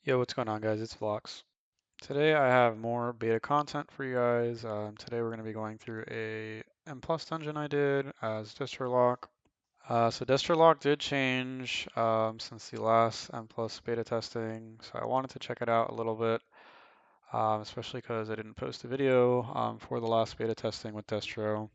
Yo, what's going on, guys? It's Vlox. Today I have more beta content for you guys. Today we're going to be going through a M Plus dungeon I did as Destro lock. So Destro lock did change since the last M Plus beta testing, so I wanted to check it out a little bit, especially because I didn't post a video for the last beta testing with Destro.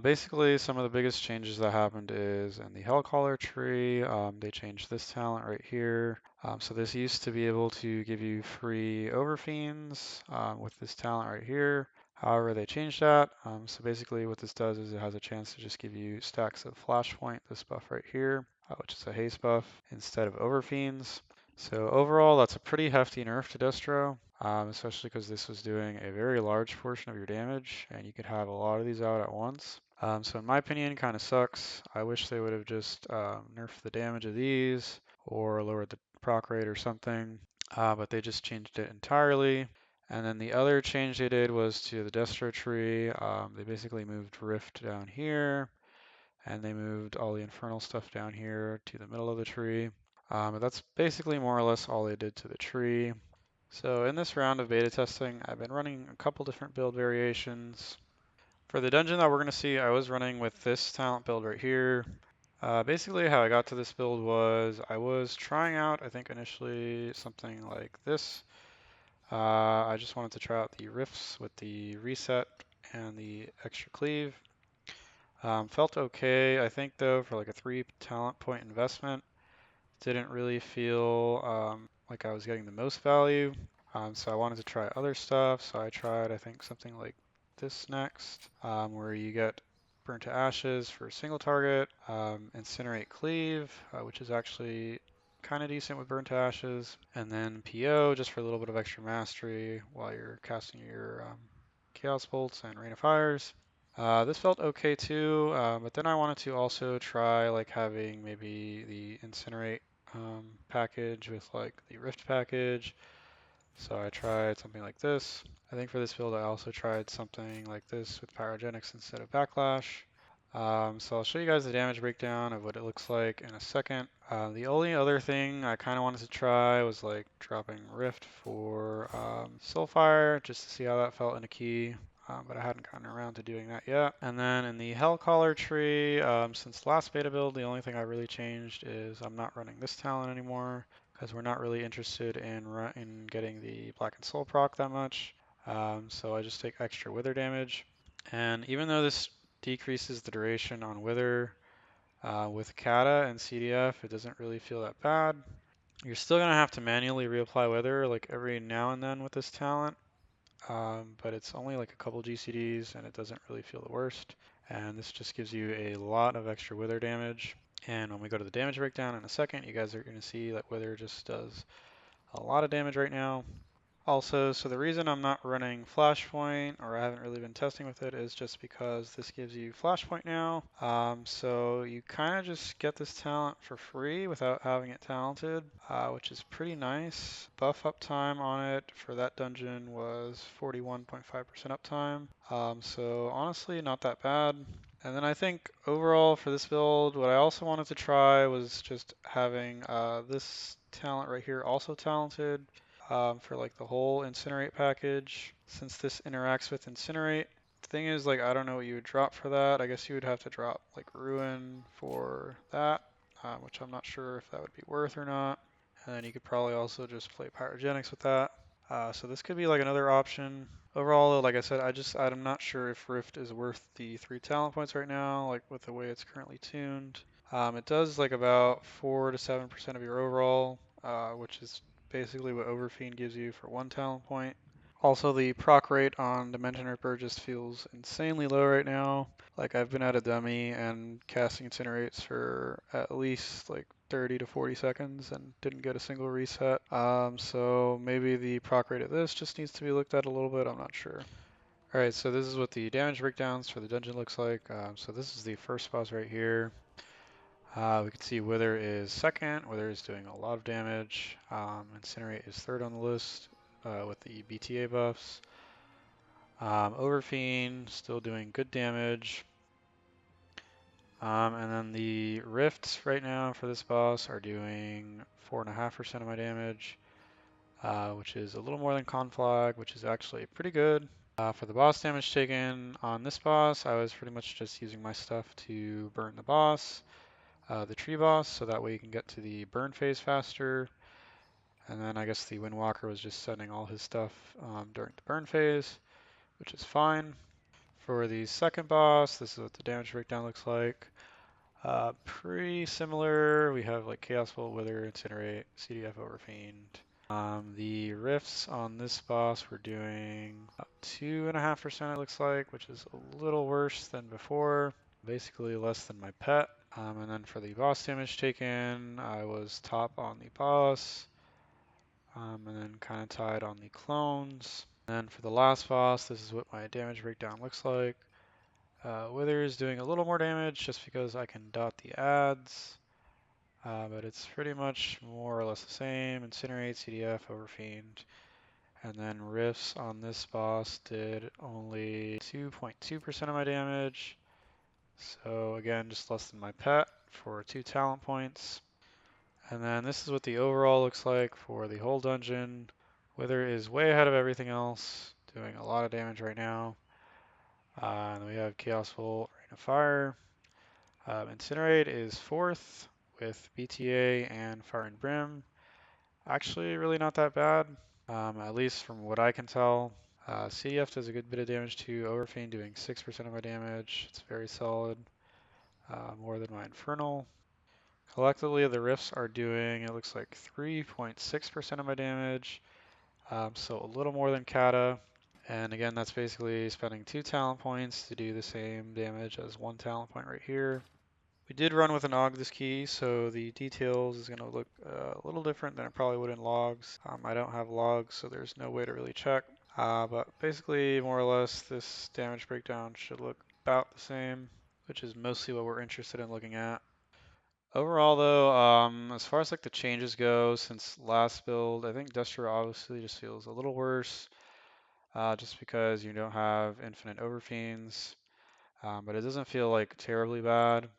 Basically, some of the biggest changes that happened is in the Hellcaller tree, they changed this talent right here. So this used to be able to give you free Overfiends with this talent right here. However, they changed that. So basically what this does is it has a chance to just give you stacks of Flashpoint, this buff right here, which is a haste buff, instead of Overfiends. So overall, that's a pretty hefty nerf to Destro, especially because this was doing a very large portion of your damage, and you could have a lot of these out at once. So in my opinion, kind of sucks. I wish they would have just nerfed the damage of these or lowered the proc rate or something, but they just changed it entirely. And then the other change they did was to the Destro tree. They basically moved Rift down here, and they moved all the Infernal stuff down here to the middle of the tree. But that's basically more or less all they did to the tree. So in this round of beta testing, I've been running a couple different build variations. For the dungeon that we're going to see, I was running with this talent build right here. Basically how I got to this build was I was trying out, I think initially something like this. I just wanted to try out the rifts with the reset and the extra cleave. Felt okay, I think though, for like a 3 talent point investment. Didn't really feel like I was getting the most value. So I wanted to try other stuff. So I tried, I think, something like this next, where you get burnt to ashes for a single target, incinerate cleave, which is actually kind of decent with burnt to ashes, and then PO just for a little bit of extra mastery while you're casting your chaos bolts and rain of fires. This felt okay too, but then I wanted to also try like having maybe the incinerate package with like the rift package. So I tried something like this. I think for this build I also tried something like this with pyrogenics instead of backlash. So I'll show you guys the damage breakdown of what it looks like in a second. The only other thing I kind of wanted to try was like dropping Rift for Soulfire just to see how that felt in a key. But I hadn't gotten around to doing that yet. And then in the Hellcaller tree, since last beta build, the only thing I really changed is I'm not running this talent anymore because we're not really interested in getting the Black and Soul proc that much. So I just take extra wither damage. And even though this decreases the duration on wither with Kata and CDF, it doesn't really feel that bad. You're still going to have to manually reapply wither like every now and then with this talent. But it's only like a couple GCDs and it doesn't really feel the worst. And this just gives you a lot of extra wither damage. And when we go to the damage breakdown in a second, you guys are going to see that wither just does a lot of damage right now. Also, so the reason I'm not running Flashpoint, or I haven't really been testing with it, is just because this gives you Flashpoint now. So you kind of just get this talent for free without having it talented, which is pretty nice. Buff uptime on it for that dungeon was 41.5% uptime. So honestly, not that bad. And then I think overall for this build, what I also wanted to try was just having this talent right here also talented for like the whole incinerate package. Since this interacts with incinerate, the thing is like I don't know what you would drop for that. I guess you would have to drop like ruin for that, which I'm not sure if that would be worth or not. And then you could probably also just play pyrogenics with that. So this could be like another option. Overall, like I said, I'm not sure if Rift is worth the 3 talent points right now, like with the way it's currently tuned. It does like about 4 to 7% of your overall, which is basically what Overfiend gives you for 1 talent point. Also, the proc rate on Dimension Ripper just feels insanely low right now. Like I've been at a dummy and casting incinerates for at least like 30 to 40 seconds and didn't get a single reset. So maybe the proc rate of this just needs to be looked at a little bit. I'm not sure. Alright, so this is what the damage breakdowns for the dungeon looks like. So this is the first boss right here. We can see Wither is second. Wither is doing a lot of damage. Incinerate is third on the list with the BTA buffs. Overfiend still doing good damage. And then the Rifts right now for this boss are doing 4.5% of my damage. which is a little more than conflag, which is actually pretty good. For the boss damage taken on this boss, I was pretty much just using my stuff to burn the boss, the tree boss, so that way you can get to the burn phase faster. And then I guess the Windwalker was just sending all his stuff during the burn phase, which is fine. For the second boss, this is what the damage breakdown looks like. Pretty similar. We have like Chaos Bolt, Wither, Incinerate, CDF Overfiend. The riffs on this boss we're doing 2.5% it looks like, which is a little worse than before. Basically less than my pet. And then for the boss damage taken, I was top on the boss. And then kind of tied on the clones. And then for the last boss, this is what my damage breakdown looks like. Wither is doing a little more damage just because I can dot the adds. But it's pretty much more or less the same. Incinerate, CDF, Overfiend. And then Rifts on this boss did only 2.2% of my damage. So again, just less than my pet for 2 talent points. And then this is what the overall looks like for the whole dungeon. Wither is way ahead of everything else, doing a lot of damage right now. And we have Chaos Bolt, Rain of Fire. Incinerate is 4th with BTA and Fire and Brim. Actually, really not that bad, at least from what I can tell. CDF does a good bit of damage too. Overfiend doing 6% of my damage. It's very solid, more than my Infernal. Collectively, the Rifts are doing, it looks like 3.6% of my damage, so a little more than Kata. And again, that's basically spending 2 talent points to do the same damage as 1 talent point right here. We did run with an Og this key, so the details is going to look a little different than it probably would in logs. I don't have logs, so there's no way to really check. But basically, more or less, this damage breakdown should look about the same, which is mostly what we're interested in looking at. Overall, though, as far as like the changes go since last build, I think Destro obviously just feels a little worse, just because you don't have infinite overfiends, but it doesn't feel like terribly bad.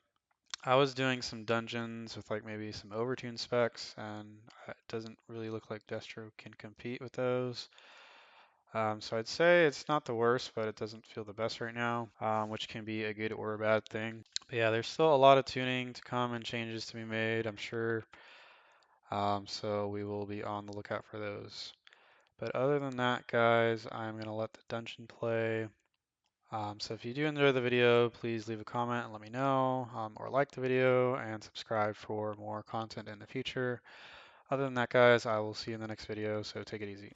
I was doing some dungeons with like maybe some overtune specs, and it doesn't really look like Destro can compete with those. So I'd say it's not the worst, but it doesn't feel the best right now, which can be a good or a bad thing. But yeah, there's still a lot of tuning to come and changes to be made, I'm sure. So we will be on the lookout for those. But other than that, guys, I'm going to let the dungeon play. So if you do enjoy the video, please leave a comment and let me know, or like the video and subscribe for more content in the future. Other than that, guys, I will see you in the next video, so take it easy.